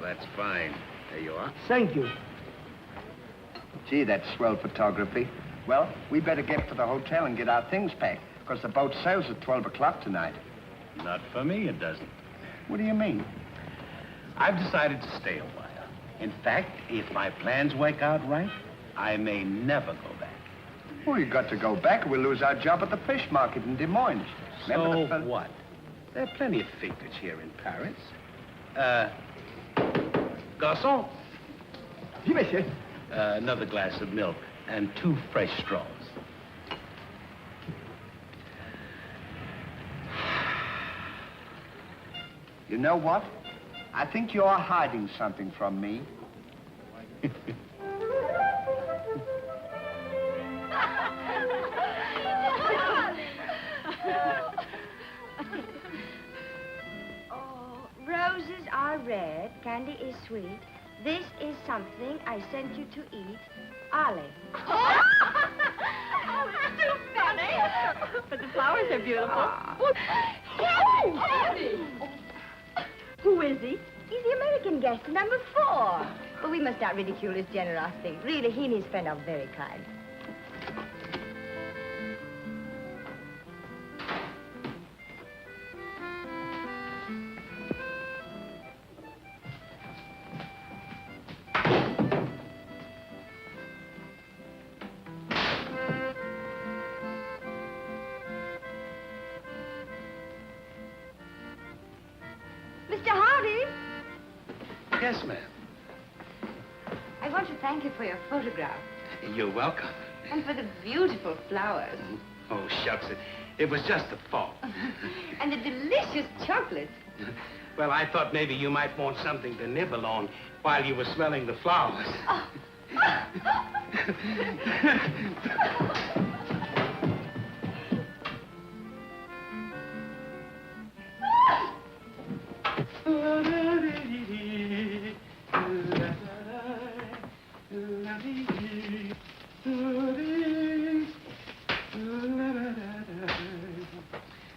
that's fine. There you are. Thank you. Gee, that's swell photography. Well, we better get to the hotel and get our things packed, because the boat sails at 12 o'clock tonight. Not for me, it doesn't. What do you mean? I've decided to stay a while. In fact, if my plans work out right, I may never go back. Well, you got to go back or we'll lose our job at the fish market in Des Moines. So what? There are plenty of figures here in Paris. Garçon. Oui, monsieur. Another glass of milk and 2 fresh straws. You know what? I think you're hiding something from me. Oh, roses are red, candy is sweet. This is something I sent you to eat. Ollie. Oh, too funny. But the flowers are beautiful. Candy! Who is he? He's the American guest, number 4. But we must not ridicule his generosity. Really, he and his friend are very kind. Mr. Hardy? Yes, ma'am. I want to thank you for your photograph You're welcome. and for the beautiful flowers. Oh, shucks. It was just a thought. And the delicious chocolates. Well, I thought maybe you might want something to nibble on while you were smelling the flowers. Oh.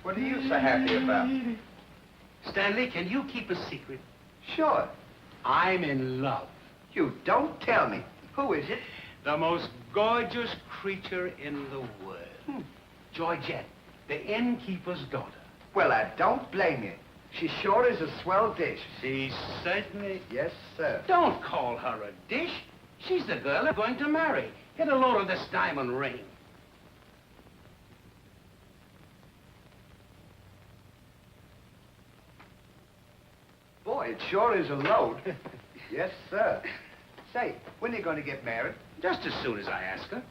What are you so happy about? Stanley, can you keep a secret? Sure. I'm in love. You don't tell me. Who is it? The most gorgeous creature in the world. Georgette, the innkeeper's daughter. Well, I don't blame you. She sure is a swell dish. She certainly... Yes, sir. Don't call her a dish. She's the girl I'm going to marry. Get a load of this diamond ring. Boy, it sure is a load. Yes, sir. Say, when are you going to get married? Just as soon as I ask her.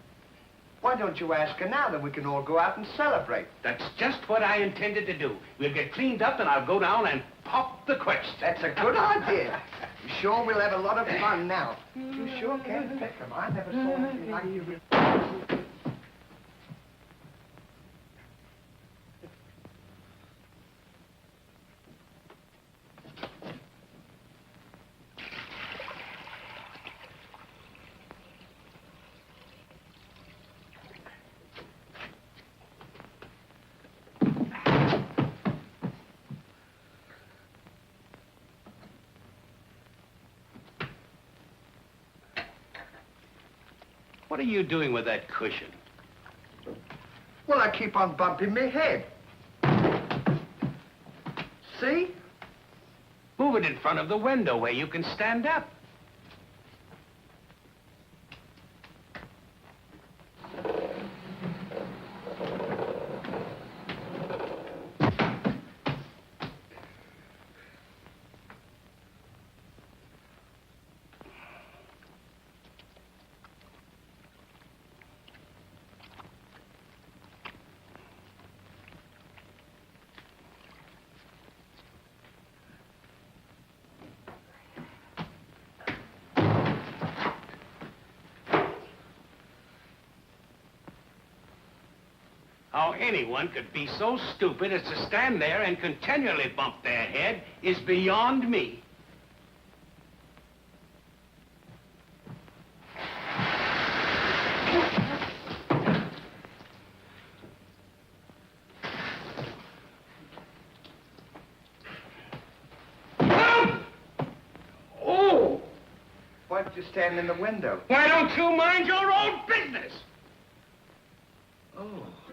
Why don't you ask her now, then we can all go out and celebrate? That's just what I intended to do. We'll get cleaned up and I'll go down and pop the question. That's a good idea. I'm sure we'll have a lot of fun now. You sure can pick them. I never saw anything like you. What are you doing with that cushion? Well, I keep on bumping my head. See? Move it in front of the window where you can stand up. How anyone could be so stupid as to stand there and continually bump their head is beyond me. Oh! why don't you stand in the window? Why don't you mind your own business? Oh.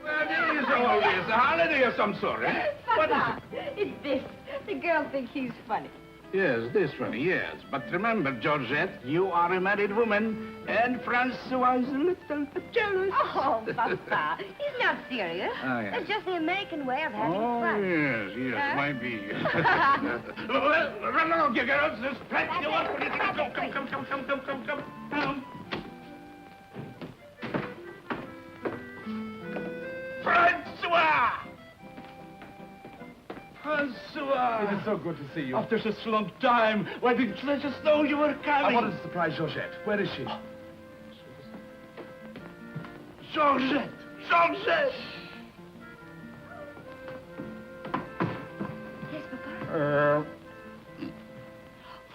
Well, it is all this. A holiday of some sort, eh? What is it? It's this. The girl thinks he's funny. Yes, this funny, yes. But remember, Georgette, you are a married woman, and Francois is a little jealous. Oh, Papa, he's not serious. Oh, yes. That's just the American way of having Oh, fun. yes, yes, Huh? might be. Well, run along, you girls. There's plenty of work for you to do. Come. Francois! Francois! It is so good to see you. After such a long time, why didn't you let us know you were coming? I wanted to surprise Georgette. Where is she? Georgette! Georgette! Yes, Papa?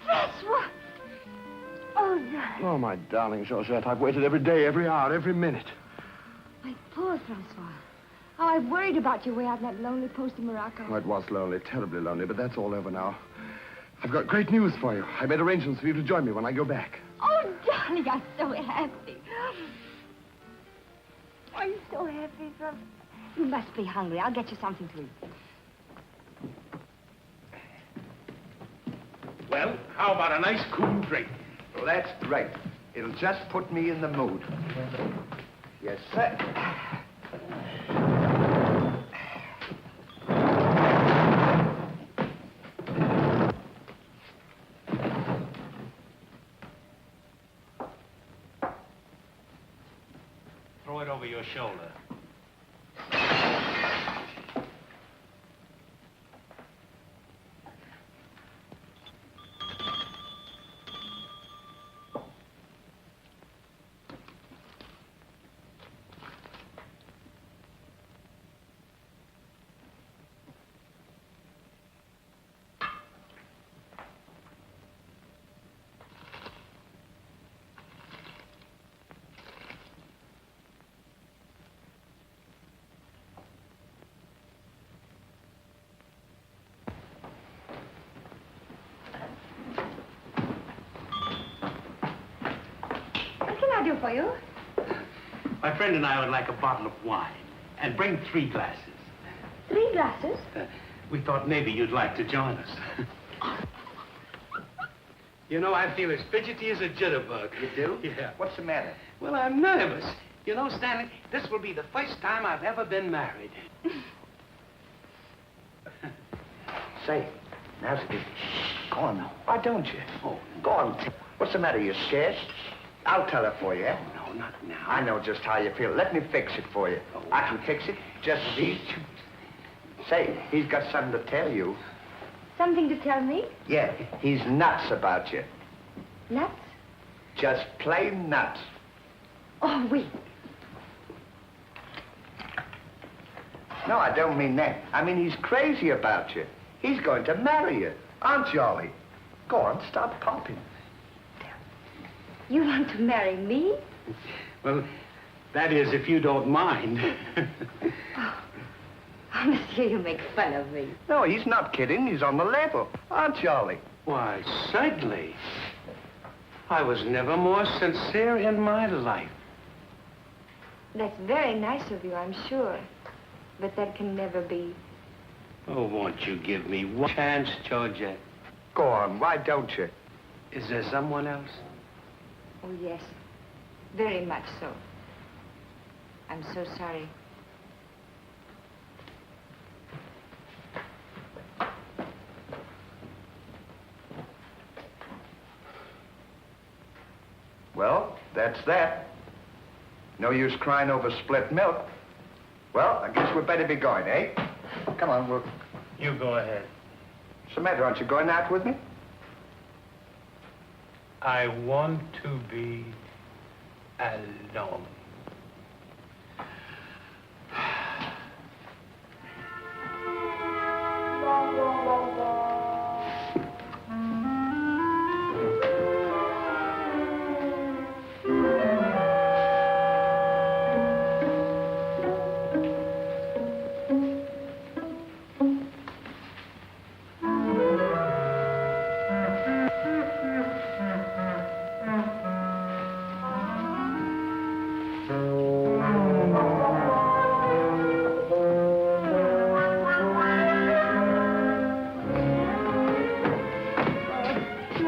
Francois! Oh, darling. Oh, my darling Georgette, I've waited every day, every hour, every minute. My poor Francois. Oh, I worried about you way out in that lonely post in Morocco. Oh, it was lonely, terribly lonely, but that's all over now. I've got great news for you. I made arrangements for you to join me when I go back. Oh, darling, I'm so happy. I'm so happy, Francois. You must be hungry. I'll get you something to eat. Well, how about a nice cool drink? Well, that's great. It'll just put me in the mood. Yes, sir. Throw it over your shoulder. What can I do for you? My friend and I would like a bottle of wine. And bring 3 glasses. 3 glasses? We thought maybe you'd like to join us. You know, I feel as fidgety as a jitterbug. You do? Yeah. What's the matter? Well, I'm nervous. You know, Stanley, this will be the first time I've ever been married. Say, now's the... Go on now. Why don't you? Oh, Go on. What's the matter? You scared? I'll tell her for you. eh? no, not now. I know just how you feel. Let me fix it for you. Oh. I can fix it. Just these. Say, he's got something to tell you. Something to tell me? Yeah, he's nuts about you. Nuts? Just plain nuts. Oh, wait. No, I don't mean that. I mean, he's crazy about you. He's going to marry you. Aren't you, Ollie? Go on, stop popping. You want to marry me? Well, that is, if you don't mind. Oh, monsieur, you make fun of me. No, he's not kidding. He's on the level. Aren't you, Ollie? Why, certainly. I was never more sincere in my life. That's very nice of you, I'm sure. But that can never be. Oh, won't you give me one chance, Georgette? Go on, why don't you? Is there someone else? Oh, yes. Very much so. I'm so sorry. Well, that's that. No use crying over spilt milk. Well, I guess we'd better be going, eh? Come on, we'll... You go ahead. What's the matter? Aren't you going out with me? I want to be alone.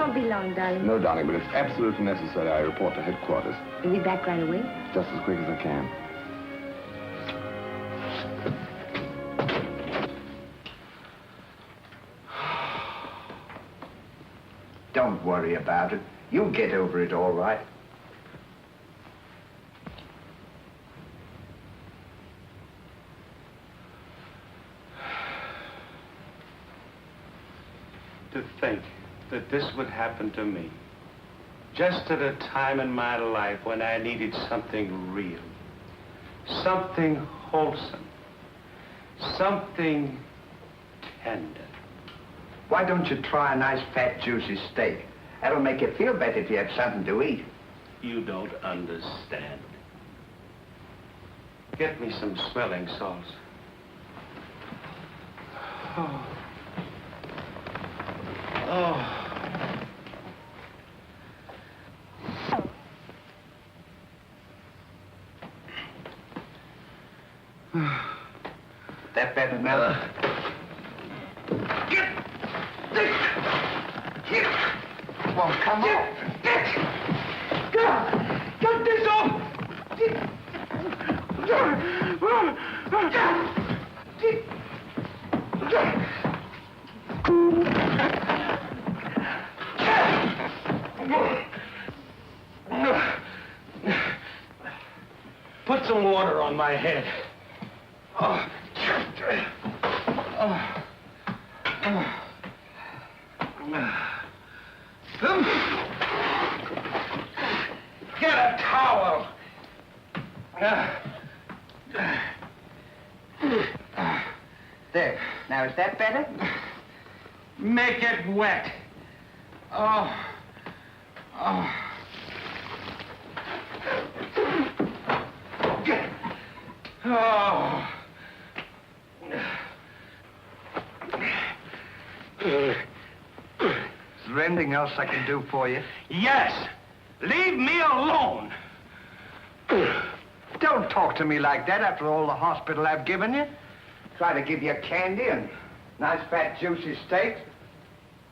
won't be long, darling. No, darling, but it's absolutely necessary I report to headquarters. You'll be back right away? Just as quick as I can. Don't worry about it. You'll get over it all right. To think that this would happen to me, just at a time in my life when I needed something real, something wholesome, something tender. Why don't you try a nice, fat, juicy steak? That'll make you feel better if you have something to eat. You don't understand. Get me some smelling salts. Oh. Oh. That better now? Won't come off. Get this off! Put some water on my head. Oh. Oh. Get a towel. There. Now, is that better? Make it wet. Oh. Oh. Oh. Is there anything else I can do for you? Yes. Leave me alone. Don't talk to me like that after all the hospital I've given you. Try to give you candy and nice, fat, juicy steaks.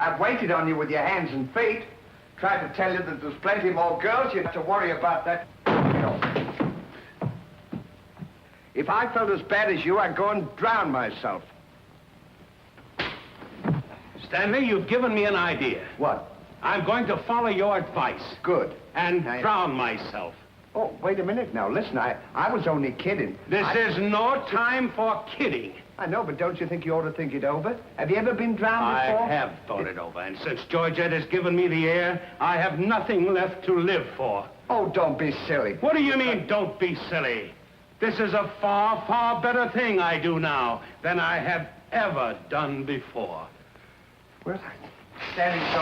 I've waited on you with your hands and feet. Tried to tell you that there's plenty more girls. You have to worry about that. If I felt as bad as you, I'd go and drown myself. Stanley, you've given me an idea. What? I'm going to follow your advice. Good. And drown myself. Oh, wait a minute now. Listen, I was only kidding. This is no time for kidding. I know, but don't you think you ought to think it over? Have you ever been drowned before? I have thought it over, and since Georgette has given me the air, I have nothing left to live for. Oh, don't be silly. What do you mean, don't be silly? This is a far, far better thing I do now than I have ever done before. Well, standing so...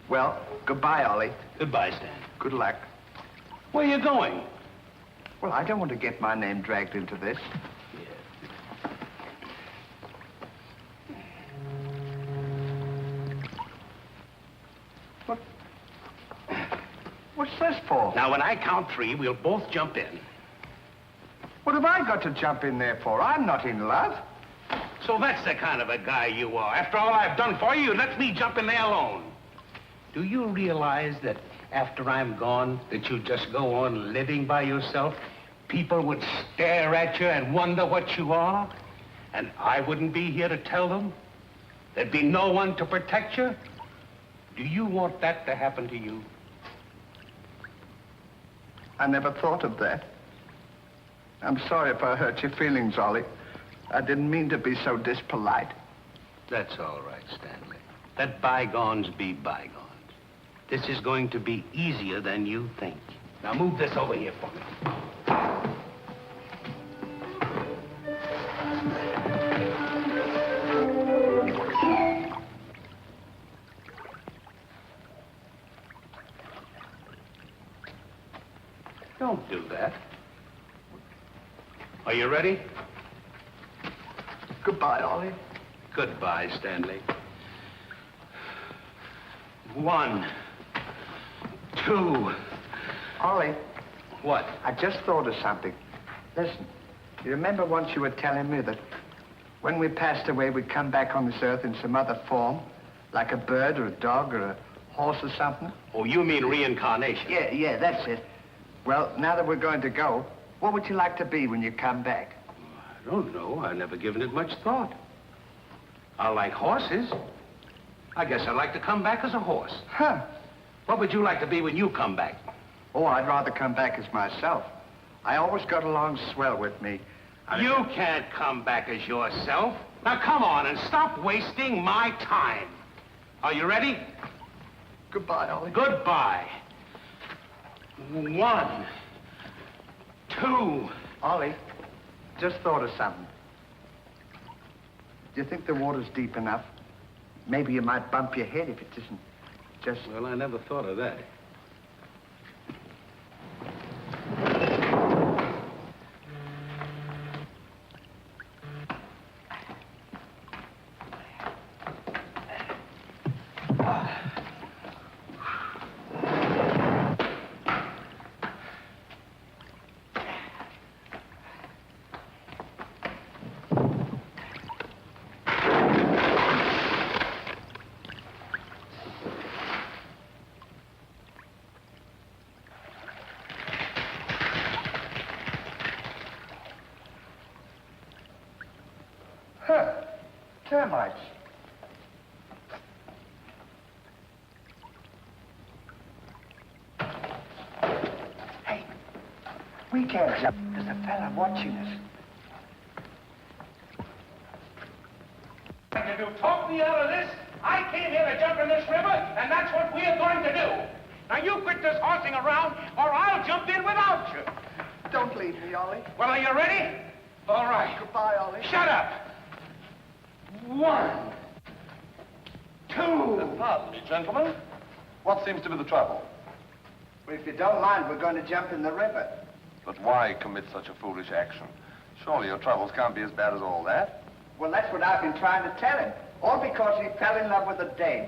Well, goodbye, Ollie. Goodbye, Stan. Good luck. Where are you going? Well, I don't want to get my name dragged into this. What's this for? Now, when I count 3, we'll both jump in. What have I got to jump in there for? I'm not in love. So that's the kind of a guy you are. After all I've done for you, let me jump in there alone. Do you realize that after I'm gone, that you just go on living by yourself? People would stare at you and wonder what you are, and I wouldn't be here to tell them. There'd be no one to protect you? Do you want that to happen to you? I never thought of that. I'm sorry if I hurt your feelings, Ollie. I didn't mean to be so dispolite. That's all right, Stanley. Let bygones be bygones. This is going to be easier than you think. Now move this over here for me. Don't do that. Are you ready? Goodbye, Ollie. Goodbye, Stanley. 1, 2. Ollie, What? I just thought of something. Listen, you remember once you were telling me that when we passed away, we'd come back on this earth in some other form, like a bird or a dog or a horse or something? Oh, you mean reincarnation? Yeah, that's it. Well, now that we're going to go, what would you like to be when you come back? I don't know. I've never given it much thought. I like horses. I guess I'd like to come back as a horse. Huh. What would you like to be when you come back? Oh, I'd rather come back as myself. I always got along swell with me. You can't come back as yourself. Now, come on and stop wasting my time. Are you ready? Goodbye, Ollie. Goodbye. 1, 2. Ollie, just thought of something. Do you think the water's deep enough? Maybe you might bump your head if it isn't just... Well, I never thought of that. Huh. Termites. Hey, we can't jump. There's a fella watching us. To do, talk me out of this. I came here to jump in this river, and that's what we're going to do. Now, you quit this horsing around, or I'll jump in without you. Don't leave me, Ollie. Well, are you ready? All right. Goodbye, Ollie. Shut up. 1, 2. Pardon me, gentlemen. What seems to be the trouble? Well, if you don't mind, we're going to jump in the river. But why commit such a foolish action? Surely your troubles can't be as bad as all that. Well, that's what I've been trying to tell him. All because he fell in love with a dame.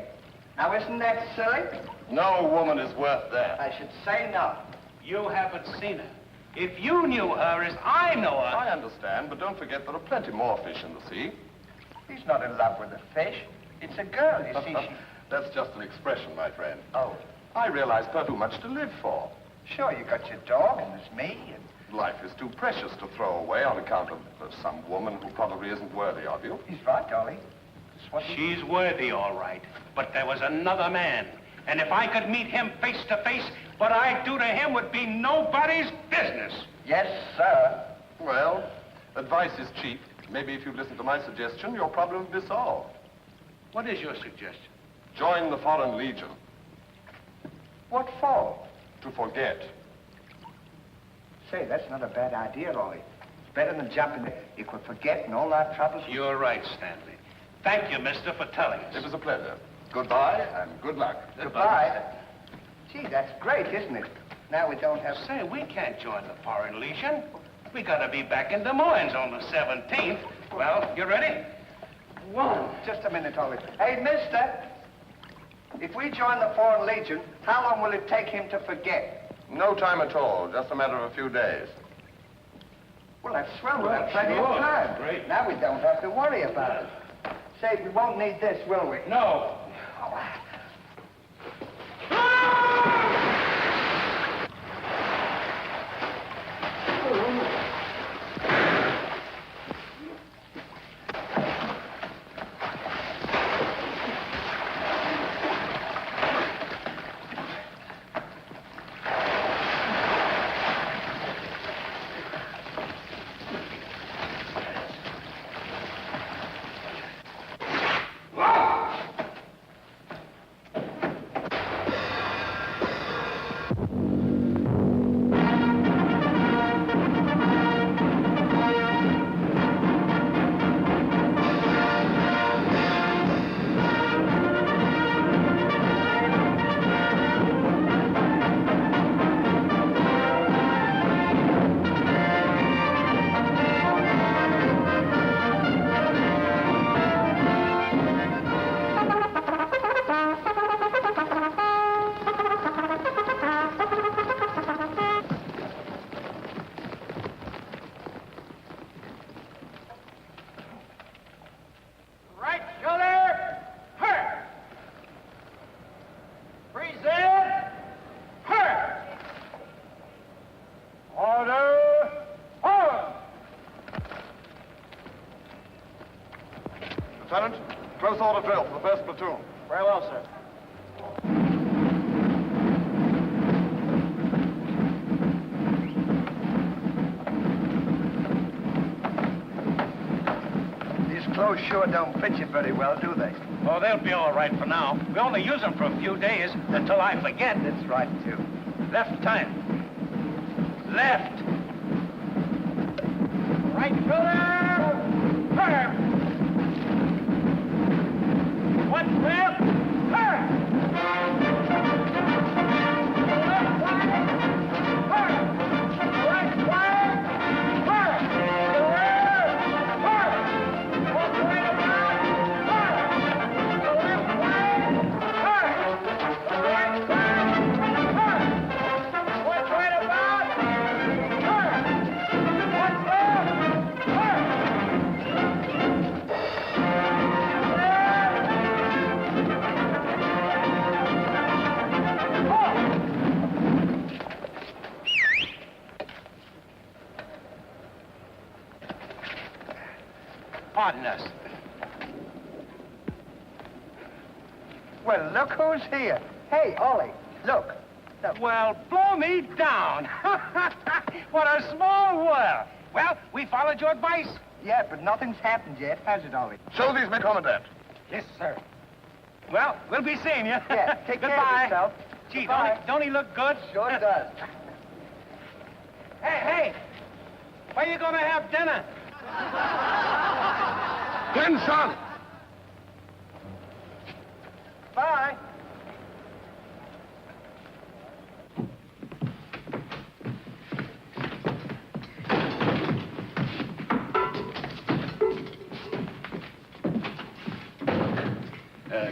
Now, isn't that silly? No woman is worth that. I should say not. You haven't seen her. If you knew her as I know her... I understand, but don't forget there are plenty more fish in the sea. He's not in love with a fish. It's a girl, you see. That's just an expression, my friend. Oh, I realize too much to live for. sure, you got your dog, and there's me, and... Life is too precious to throw away on account of some woman who probably isn't worthy of you. He's right, Ollie. That's what She's worthy, all right. But there was another man. And if I could meet him face to face, what I'd do to him would be nobody's business. Yes, sir. Well, advice is cheap. Maybe if you listen to my suggestion, your problem will be solved. What is your suggestion? Join the Foreign Legion. What for? To forget. Say, that's not a bad idea, Ollie. It's better than jumping in. You could forget and all our troubles. You're right, Stanley. Thank you, mister, for telling us. It was a pleasure. Goodbye and good luck. Goodbye. Gee, that's great, isn't it? Now we don't have... Say, we can't join the Foreign Legion. We gotta be back in Des Moines on the 17th. Well, you ready? 1. Just a minute, Ollie. Hey, mister. If we join the Foreign Legion, how long will it take him to forget? No time at all. Just a matter of a few days. Well, that's swell. We'll have plenty of sure. time. Great. Now we don't have to worry about it. Say, we won't need this, will we? No. Lieutenant, close order drill for the first platoon. Very well, sir. These clothes sure don't fit you very well, do they? Oh, they'll be all right for now. We only use them for a few days until I forget. That's right, too. Left time. Left. Right shoulder. Turn. One left. Turn. Left side. Turn. Right side. Turn. The rear. Turn. One right about. Turn. The left side. Turn. The right side. Turn. One right about. Turn. One left. Turn. Pardon us. Well, look who's here. Hey, Ollie, look. Well, blow me down. What a small world. Well, we followed your advice. Yeah, but nothing's happened yet, has it, Ollie? Show these men, Commandant. Yes, sir. Well, we'll be seeing you. Yeah, take care Goodbye. of yourself. Gee, Goodbye. don't he look good? Sure does. Hey, where you gonna have dinner? Attention! Bye.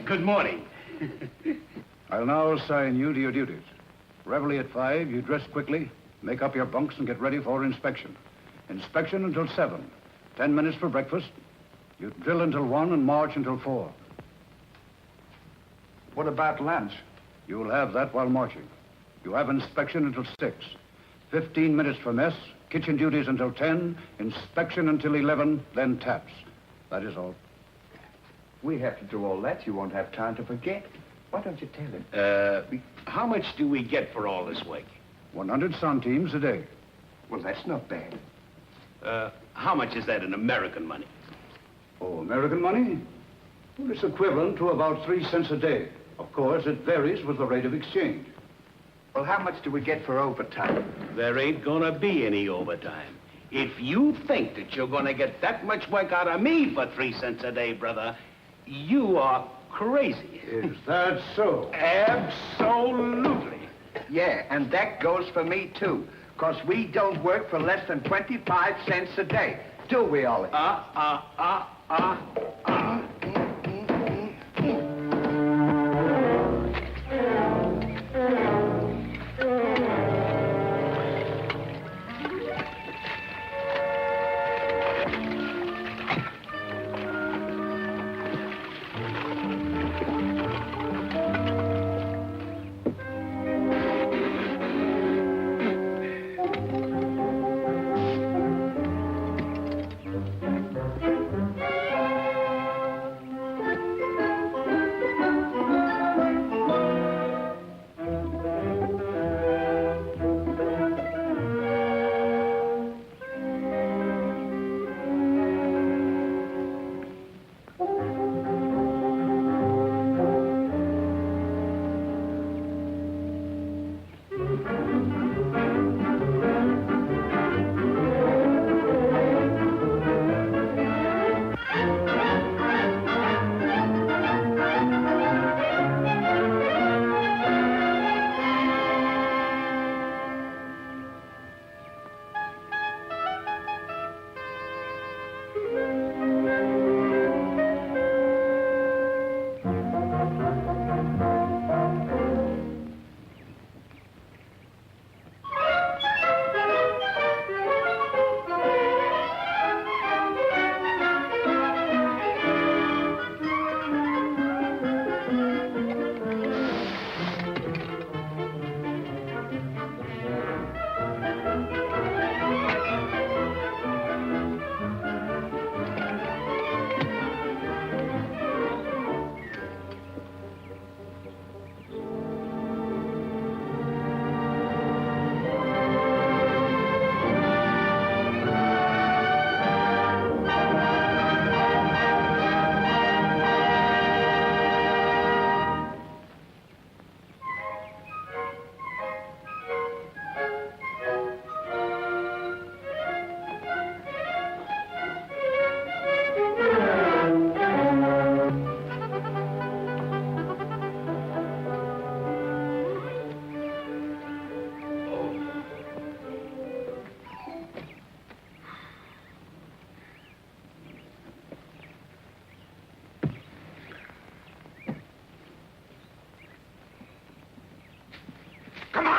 Good morning. I'll now assign you to your duties. Reveille at 5, you dress quickly, make up your bunks and get ready for inspection. Inspection until 7. 10 minutes for breakfast. You drill until 1 and march until 4. What about lunch? You'll have that while marching. You have inspection until 6. 15 minutes for mess, kitchen duties until 10, inspection until 11, then taps. That is all. We have to do all that. You won't have time to forget. Why don't you tell him? How much do we get for all this work? 100 centimes a day. Well, that's not bad. How much is that in American money? Oh, American money? Well, it's equivalent to about 3 cents a day. Of course, it varies with the rate of exchange. Well, how much do we get for overtime? There ain't gonna be any overtime. If you think that you're gonna get that much work out of me for 3 cents a day, brother, you are crazy. Is that so? Absolutely. Yeah, and that goes for me, too. Because we don't work for less than 25 cents a day. Do we, Ollie?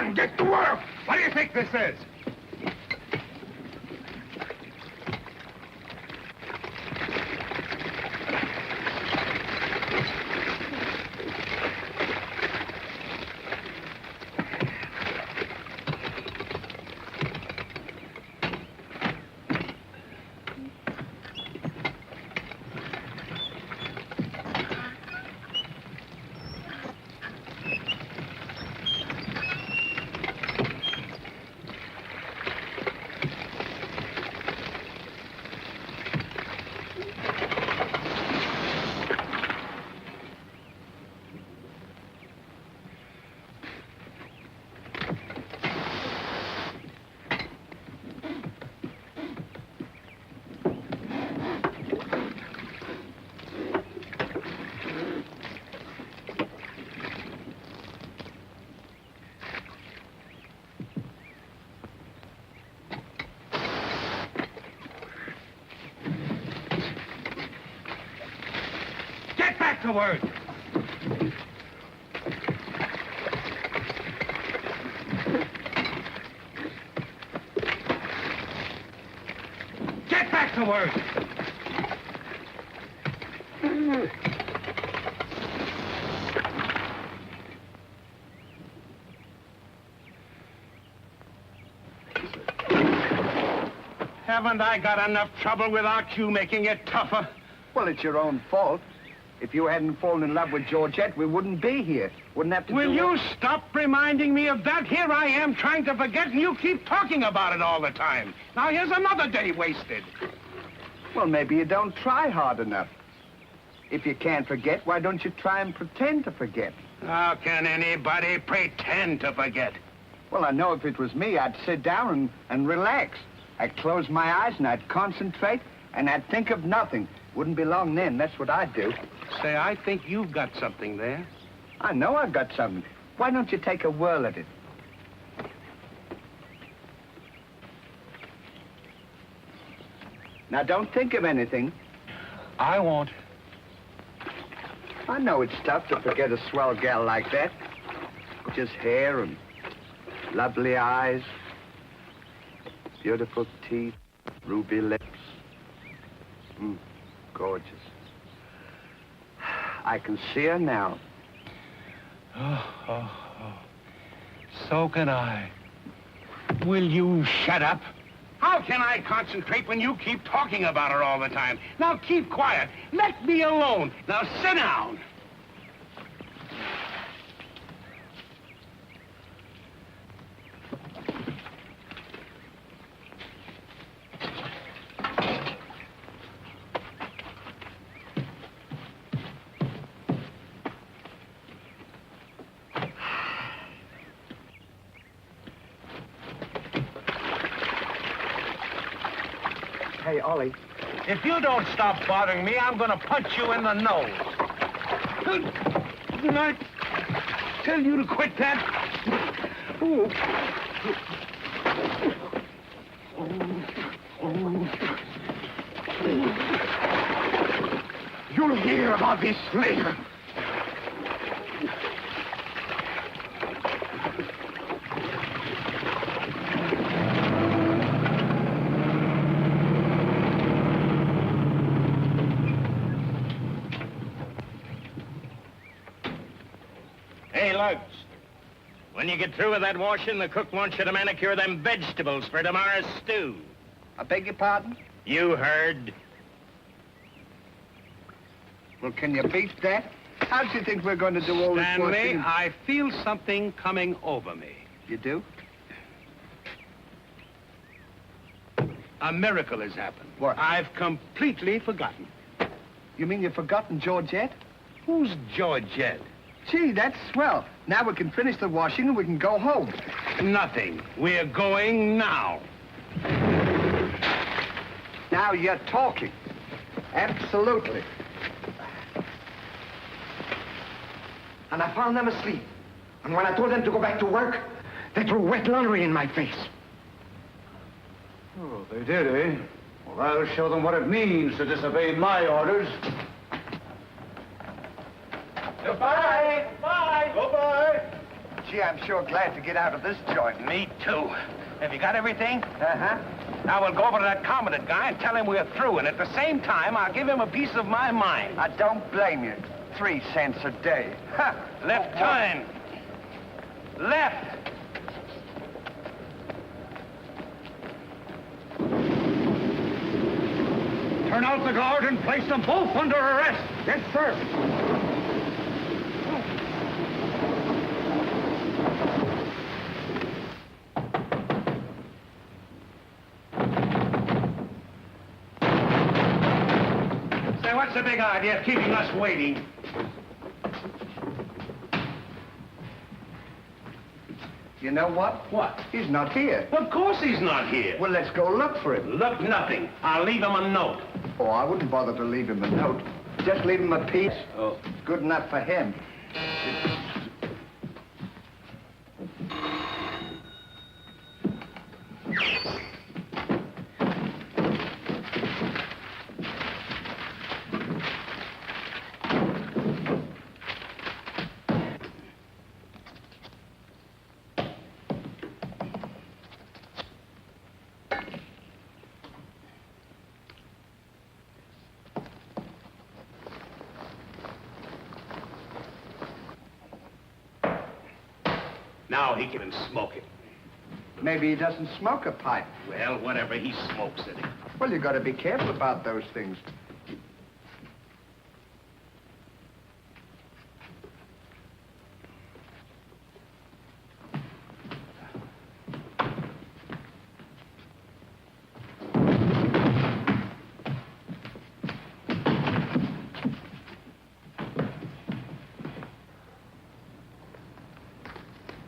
on, get to work! What do you think this is? Back to work. Get back to work. Haven't I got enough trouble without you making it tougher? Well, it's your own fault. If you hadn't fallen in love with Georgette, we wouldn't be here. Wouldn't have to Will you stop reminding me of that? Here I am trying to forget, and you keep talking about it all the time. Now, here's another day wasted. Well, maybe you don't try hard enough. If you can't forget, why don't you try and pretend to forget? How can anybody pretend to forget? Well, I know if it was me, I'd sit down and relax. I'd close my eyes and I'd concentrate and I'd think of nothing. Wouldn't be long then, that's what I'd do. Say, I think you've got something there. I know I've got something. Why don't you take a whirl at it? Now, don't think of anything. I won't. I know it's tough to forget a swell gal like that. Just hair and lovely eyes, beautiful teeth, ruby lips. Gorgeous. I can see her now. Oh. So can I. Will you shut up? How can I concentrate when you keep talking about her all the time? Now keep quiet. Let me alone. Now sit down. Hey, Ollie. If you don't stop bothering me, I'm going to punch you in the nose. Didn't I tell you to quit that? Ooh. You'll hear about this later. Hey, Lugs. When you get through with that washing, the cook wants you to manicure them vegetables for tomorrow's stew. I beg your pardon? You heard. Well, can you beat that? How do you think we're going to do all this Stanley, washing? I feel something coming over me. You do? A miracle has happened. What? I've completely forgotten. You mean you've forgotten Georgette? Who's Georgette? Gee, that's swell. Now we can finish the washing and we can go home. Nothing. We're going now. Now you're talking. Absolutely. And I found them asleep. And when I told them to go back to work, they threw wet laundry in my face. Oh, they did, eh? Well, I'll show them what it means to disobey my orders. Goodbye. Bye. Goodbye. Gee, I'm sure glad to get out of this joint. Me too. Have you got everything? Uh-huh. Now we'll go over to that Commandant guy and tell him we're through, and at the same time, I'll give him a piece of my mind. I don't blame you. 3 cents a day. Ha! Left turn. Left. Turn out the guard and place them both under arrest. Yes, sir. Say, what's the big idea of keeping us waiting? You know what? What? He's not here. Of course he's not here. Well, let's go look for him. Look, nothing. I'll leave him a note. Oh, I wouldn't bother to leave him a note. Just leave him a piece. Oh. Good enough for him. Now he can smoke it. Maybe he doesn't smoke a pipe. Well, whatever, he smokes it. Well, you got to be careful about those things.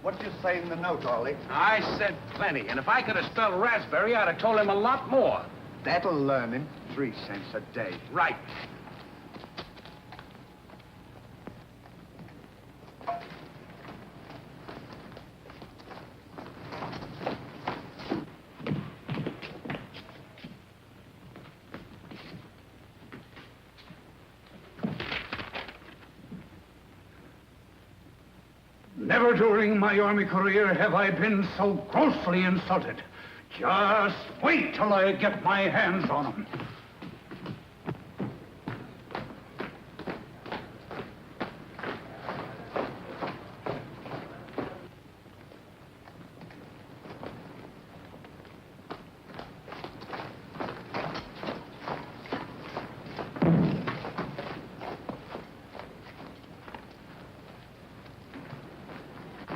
What'd you say in the note, Ollie? I said plenty, and if I could have spelled raspberry, I'd have told him a lot more. That'll learn him. 3 cents a day. Right. Never during my army career have I been so grossly insulted. Just wait till I get my hands on him.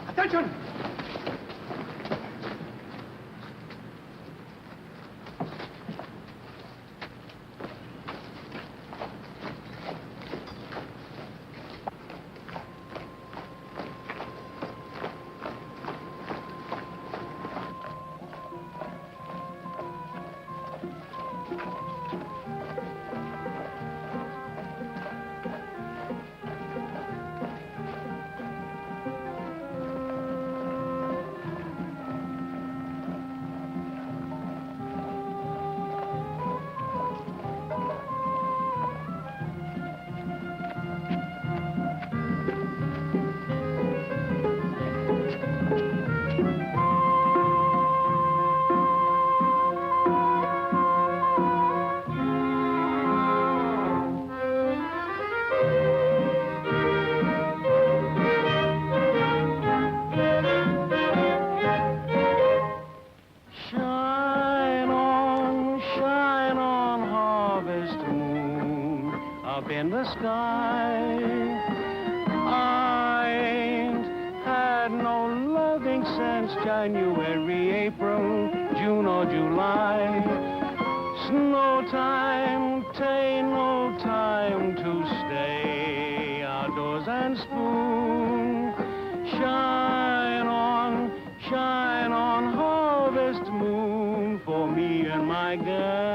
Attention! Shine on, harvest moon, up in the sky. I ain't had no loving since January, April, June or July. Snow time, tain't no time to stay outdoors and spoon. Shine on, harvest moon, for me and my gal.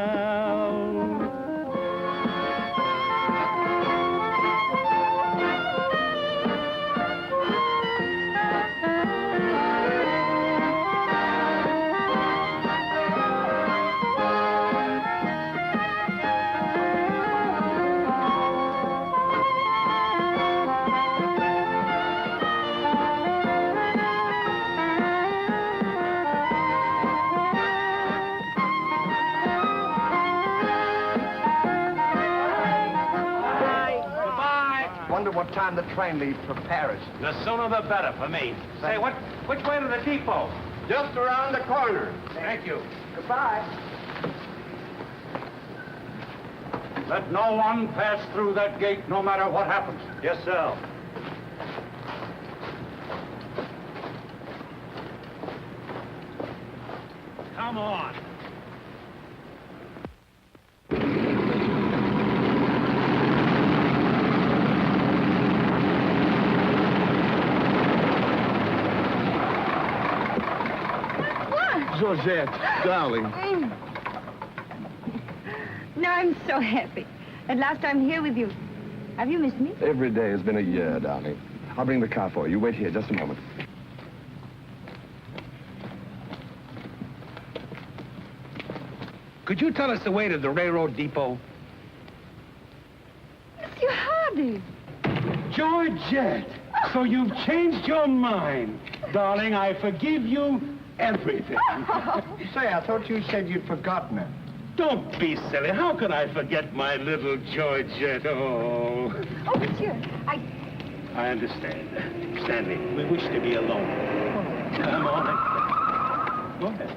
wonder what time the train leaves for Paris. The sooner the better for me. Say, which way to the depot? Just around the corner. Thank you. Goodbye. Let no one pass through that gate, no matter what happens. Yes, sir. Come on. Georgette, darling. Now I'm so happy. At last I'm here with you. Have you missed me? Every day has been a year, darling. I'll bring the car for you. Wait here just a moment. Could you tell us the way to the railroad depot? Monsieur Hardy. Georgette, so you've changed your mind. Darling, I forgive you everything. Say, I thought you said you'd forgotten her. Don't be silly. How could I forget my little Georgette? Oh. Oh, monsieur, I understand. Stanley, we wish to be alone. Come on. Go ahead.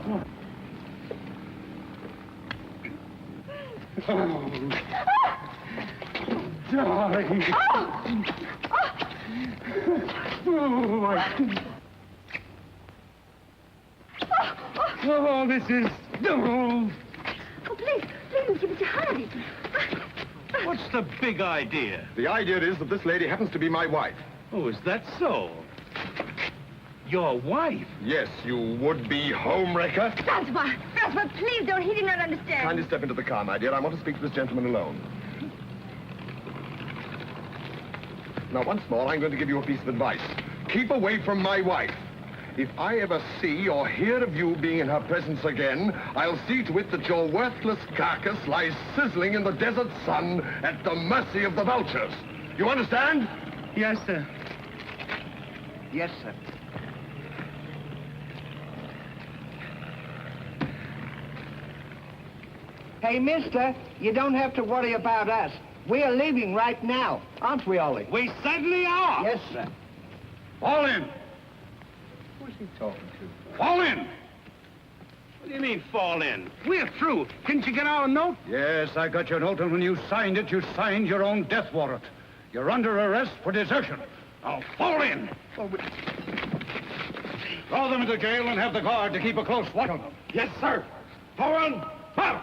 Go on. Oh. Darling. Oh, this is... Oh. Oh, please, Mr. Hardy. What's the big idea? The idea is that this lady happens to be my wife. Oh, is that so? Your wife? Yes, you would-be homewrecker. Francois, please don't. He did not understand. Kindly step into the car, my dear. I want to speak to this gentleman alone. Now, once more, I'm going to give you a piece of advice. Keep away from my wife. If I ever see or hear of you being in her presence again, I'll see to it that your worthless carcass lies sizzling in the desert sun at the mercy of the vultures. You understand? Yes, sir. Yes, sir. Hey, mister, you don't have to worry about us. We're leaving right now, aren't we, Ollie? We certainly are. Yes, sir. Fall in. Who's he talking to? Fall in. What do you mean, fall in? We're through. Didn't you get our note? Yes, I got your note, and when you signed it, you signed your own death warrant. You're under arrest for desertion. Now, fall in. Throw them into jail and have the guard to keep a close watch on them. Yes, sir. Forward. Out.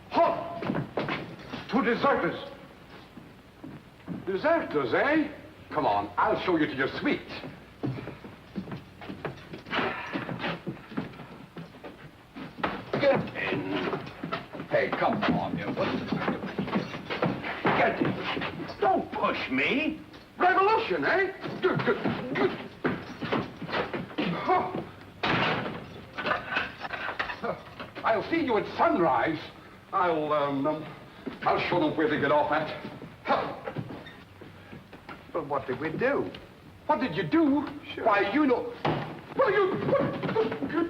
Halt! Two deserters. Deserters, eh? Come on, I'll show you to your suite. Get in. Hey, come on, you. What's the matter with you? Get in. Don't push me. Revolution, eh? Good. Huh. I'll see you at sunrise. I'll show them where to get off at. Huh. But what did we do? What did you do? Sure. Why, you know... Well, you...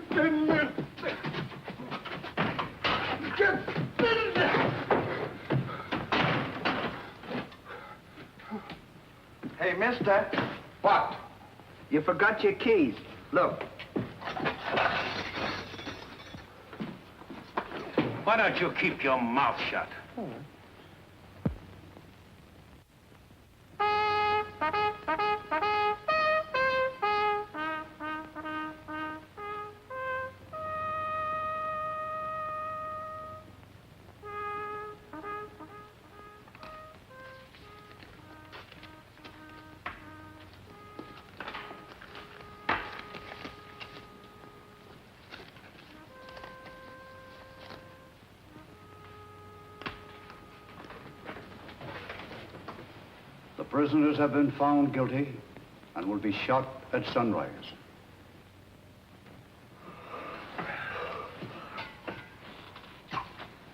Get in there. Get in there. Hey, mister. What? You forgot your keys. Look. Why don't you keep your mouth shut? The prisoners have been found guilty and will be shot at sunrise.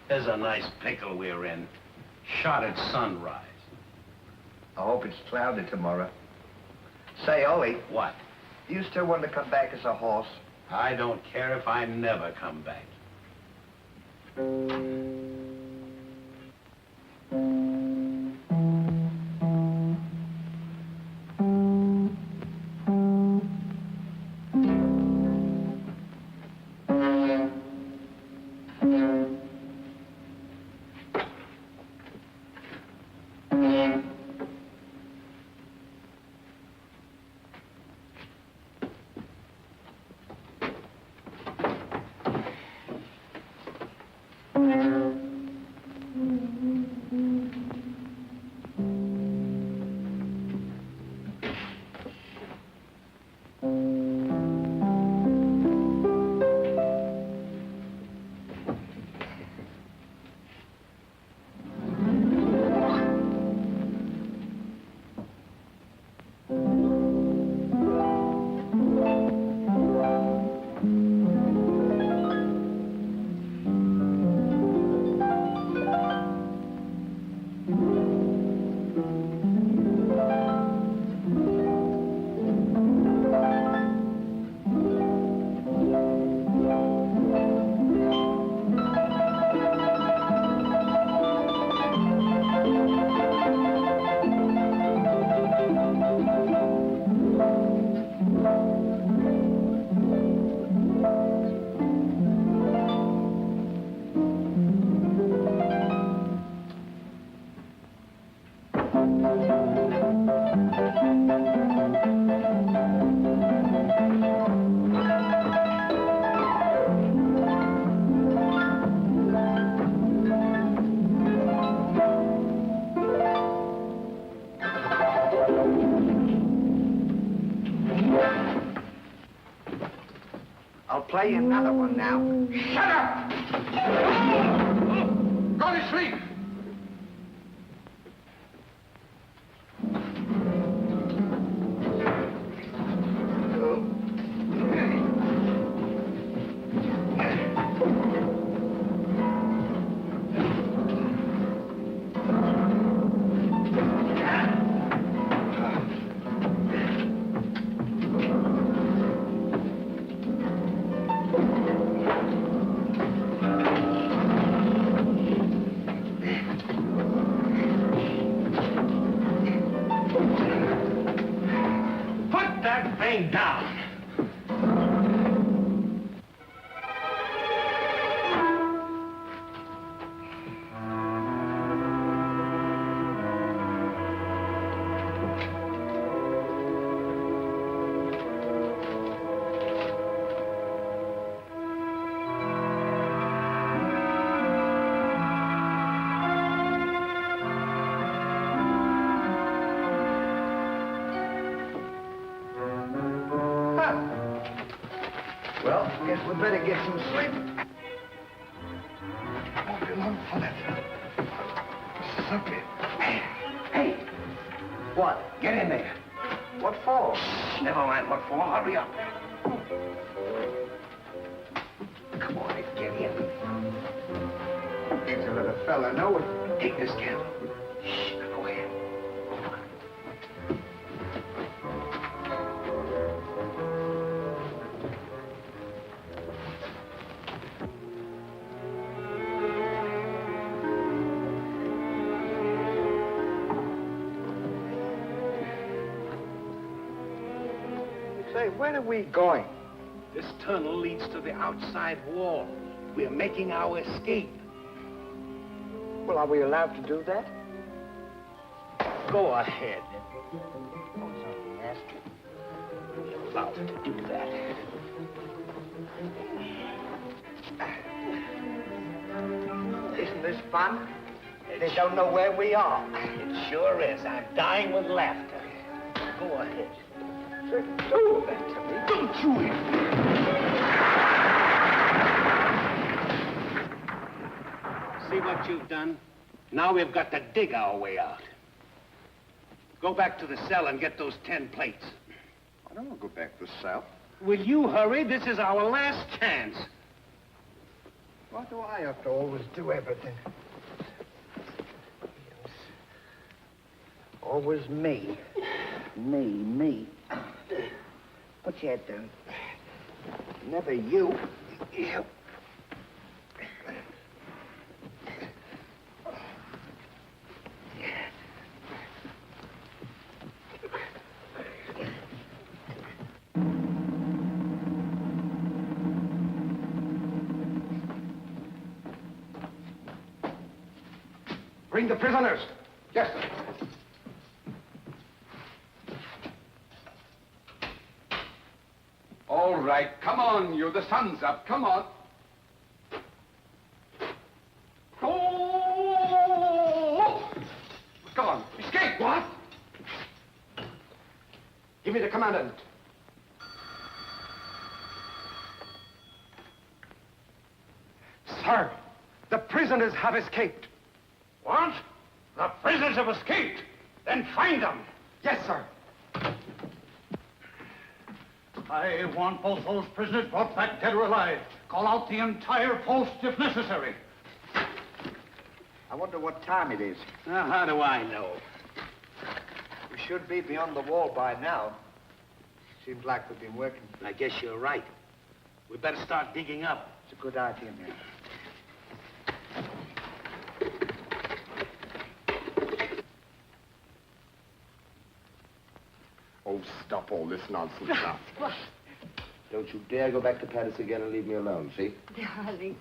There's a nice pickle we're in. Shot at sunrise. I hope it's cloudy tomorrow. Say, Ollie. What? You still want to come back as a horse? I don't care if I never come back. I'll play you another one now. Shut up! Go to sleep! Put that thing down. Well, guess we better get some sleep. Won't be long for that. Suck it. Hey! What? Get in there. What for? Never mind what for. Hurry up. Come on, get in. Can't let a fella know it. Take this candle. Shh, go ahead. Say, where are we going? This tunnel leads to the outside wall. We're making our escape. Well, are we allowed to do that? Go ahead. Oh, something asking. You're allowed to do that. Isn't this fun? They don't know where we are. It sure is. I'm dying with laughter. Go ahead. Say, do that to me. Don't you hit me. See what you've done? Now we've got to dig our way out. Go back to the cell and get those 10 plates. I don't want to go back to the cell. Will you hurry? This is our last chance. Why do I have to always do everything? Always me. Me. Put your head down. Never you. You. Bring the prisoners. Yes, sir. All right, come on, you. The sun's up. Come on. Oh! Come on. Escape. What? Give me the commandant. Sir, the prisoners have escaped. What? The prisoners have escaped. Then find them. Yes, sir. I want both those prisoners brought back dead or alive. Call out the entire post if necessary. I wonder what time it is. How do I know? We should be beyond the wall by now. Seems like we've been working. I guess you're right. We better start digging up. It's a good idea, man. Oh, stop all this nonsense now. Don't you dare go back to Paris again and leave me alone, see? Darling.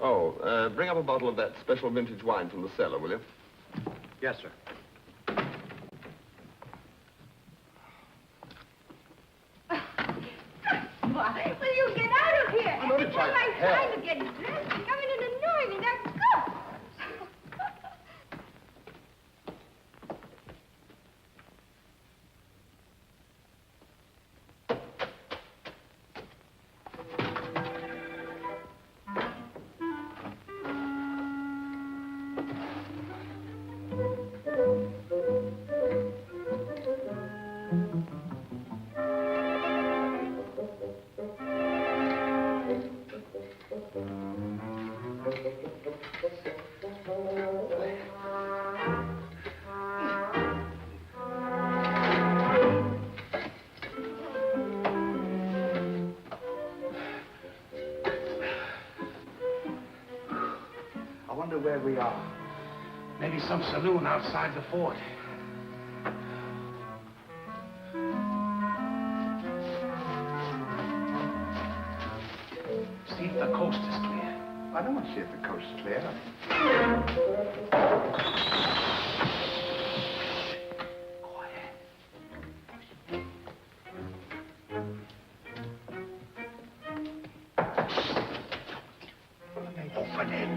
Oh, bring up a bottle of that special vintage wine from the cellar, will you? Yes, sir. Why, will you get out of here? I'm not Every trying time to I'm help. trying to get dressed, you come in and annoy me. Now go! I wonder where we are. Maybe some saloon outside the fort. See if the coast is clear. I don't want to see if the coast's clear. Open it.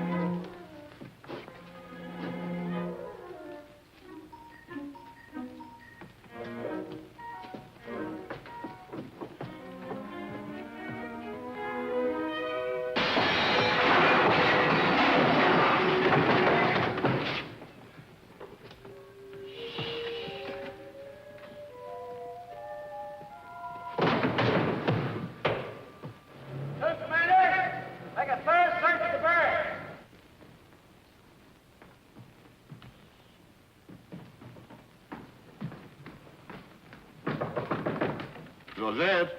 Joseph,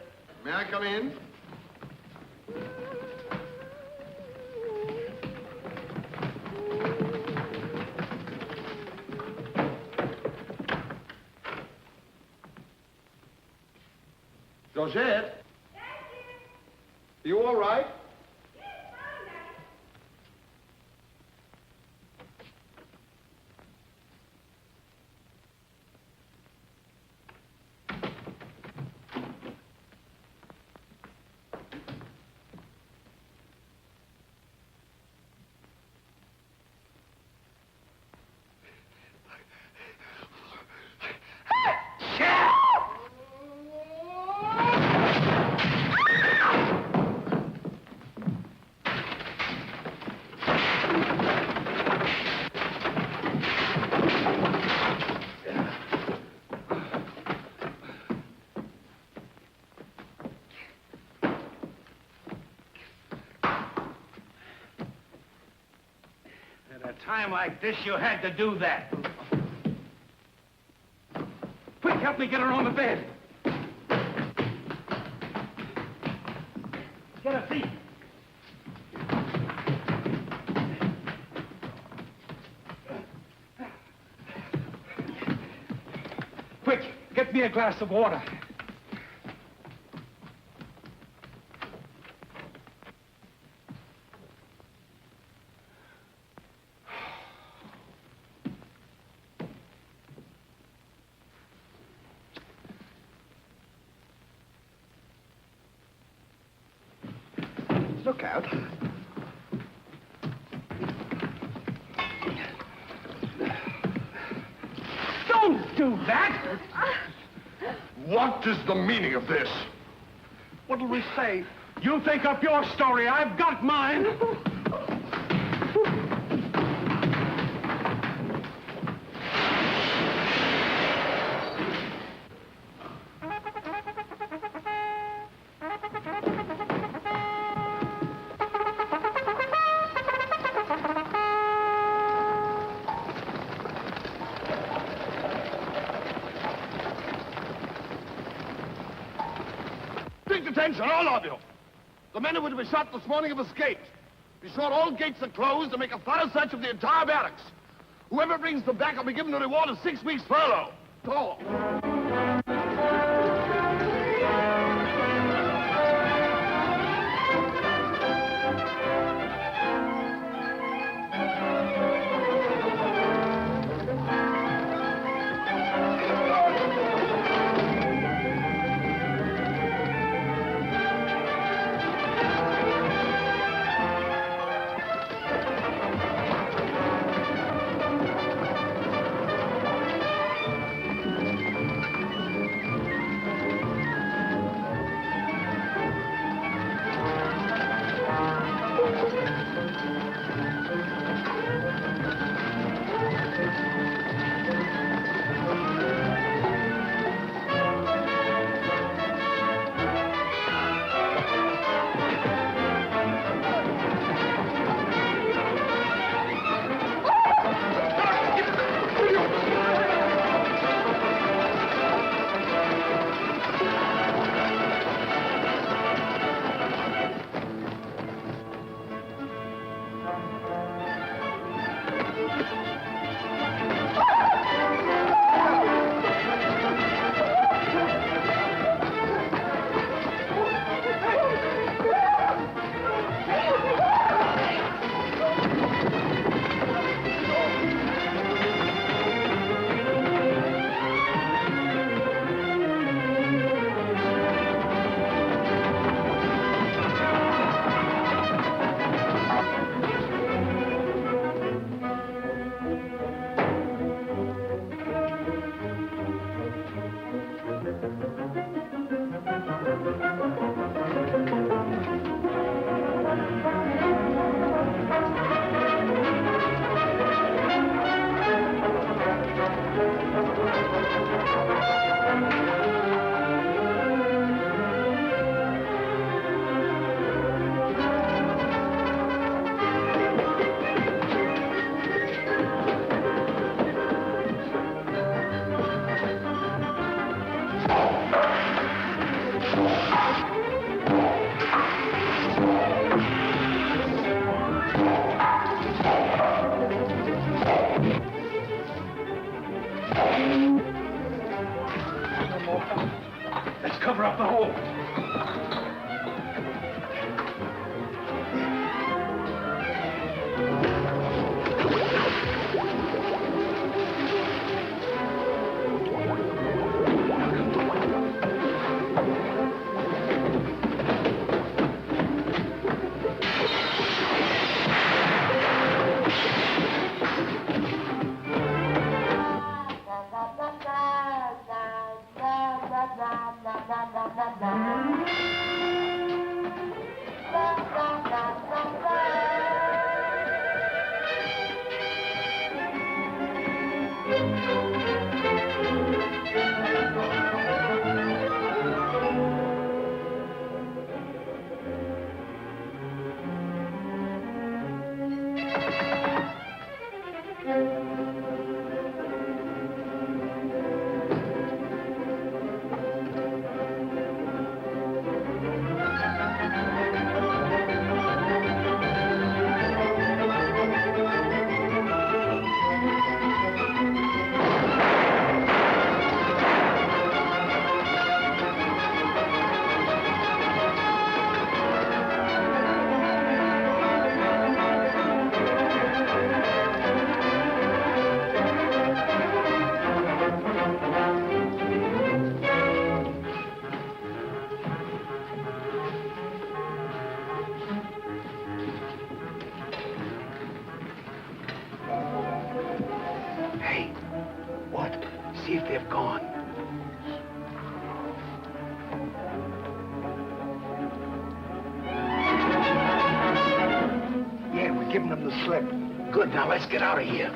may I come in? Georgette? You all right? At a time like this, you had to do that. Quick, help help me get her on the bed. Get a seat. Quick, get me a glass of water. Look out. Don't do that! What is the meaning of this? What'll we say? You think up your story. I've got mine. Attention, all of you. The men who were to be shot this morning have escaped. Be sure all gates are closed and make a thorough search of the entire barracks. Whoever brings them back will be given a reward of 6 weeks' furlough. Go. Let's cover up the hole. Yeah, we're giving them the slip. Good, now let's get out of here.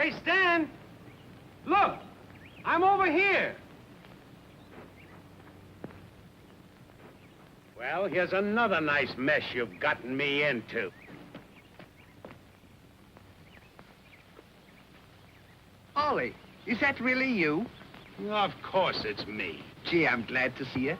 Hey, Stan! Look! I'm over here! Well, here's another nice mess you've gotten me into. Ollie, is that really you? Of course it's me. Gee, I'm glad to see you.